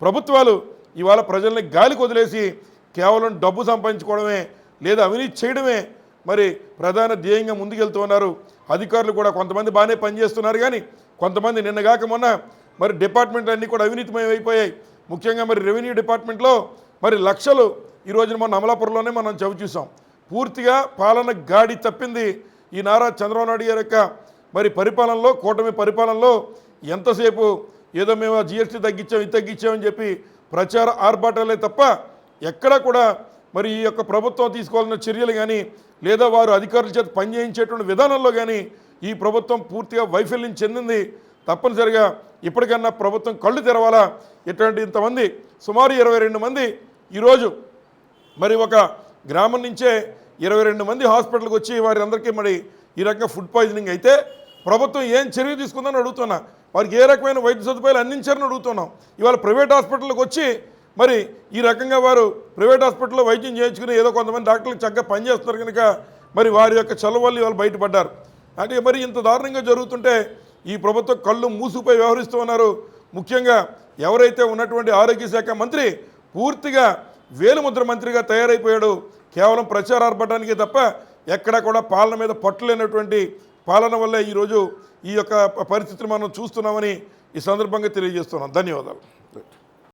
ప్రభుత్వాలు ఇవాళ ప్రజల్ని గాలికి వదిలేసి కేవలం డబ్బు సంపాదించుకోవడమే లేదా అవినీతి చేయడమే మరి ప్రధాన ధ్యేయంగా ముందుకెళ్తూ ఉన్నారు. అధికారులు కూడా కొంతమంది బాగానే పనిచేస్తున్నారు, కానీ కొంతమంది నిన్నగాక మొన్న మరి డిపార్ట్మెంట్లు అన్నీ కూడా అవినీతిమయం అయిపోయాయి. ముఖ్యంగా మరి రెవెన్యూ డిపార్ట్మెంట్లో మరి లక్షలు ఈ రోజున మన అమలాపురంలోనే మనం చవి చూసాం. పూర్తిగా పాలన గాడి తప్పింది ఈ నారా చంద్రబాబు నాయుడు గారి యొక్క మరి పరిపాలనలో, కూటమి పరిపాలనలో. ఎంతసేపు ఏదో మేము జిఎస్టీ తగ్గించాం, ఇది తగ్గించామని చెప్పి ప్రచార ఆర్భాటాలే తప్ప ఎక్కడా కూడా మరి ఈ యొక్క ప్రభుత్వం తీసుకోవాలన్న చర్యలు కానీ లేదా వారు అధికారుల చేత పనిచేయించేటువంటి విధానంలో కానీ ఈ ప్రభుత్వం పూర్తిగా వైఫల్యం చెందింది. తప్పనిసరిగా ఇప్పటికన్నా ప్రభుత్వం కళ్ళు తెరవాలా. ఇటువంటి ఇంతమంది సుమారు 22 మంది ఈరోజు మరి ఒక గ్రామం నుంచే 22 మంది హాస్పిటల్కి వచ్చి వారి అందరికీ మరి ఈ రకంగా ఫుడ్ పాయిజనింగ్ అయితే ప్రభుత్వం ఏం చర్య తీసుకుందని అడుగుతున్నా. వారికి ఏ రకమైన వైద్య సదుపాయాలు అందించారని అడుగుతున్నాం. ఇవాళ ప్రైవేట్ హాస్పిటల్కి వచ్చి మరి ఈ రకంగా వారు ప్రైవేట్ హాస్పిటల్లో వైద్యం చేయించుకుని ఏదో కొంతమంది డాక్టర్లు చక్కగా పనిచేస్తున్నారు కనుక మరి వారి యొక్క చలవ వల్ల ఇవాళ బయటపడ్డారు. అంటే మరి ఇంత దారుణంగా జరుగుతుంటే ఈ ప్రభుత్వం కళ్ళు మూసుకుపోయి వ్యవహరిస్తూ ఉన్నారు. ముఖ్యంగా ఎవరైతే ఉన్నటువంటి ఆరోగ్య శాఖ మంత్రి పూర్తిగా వేలుముద్ర మంత్రిగా తయారైపోయాడు. కేవలం ప్రచారార్భటానికే తప్ప ఎక్కడా కూడా పాలన మీద పట్టులేనటువంటి పాలన వల్ల ఈరోజు ఈ యొక్క పరిస్థితిని మనం చూస్తున్నామని ఈ సందర్భంగా తెలియజేస్తున్నాం. ధన్యవాదాలు.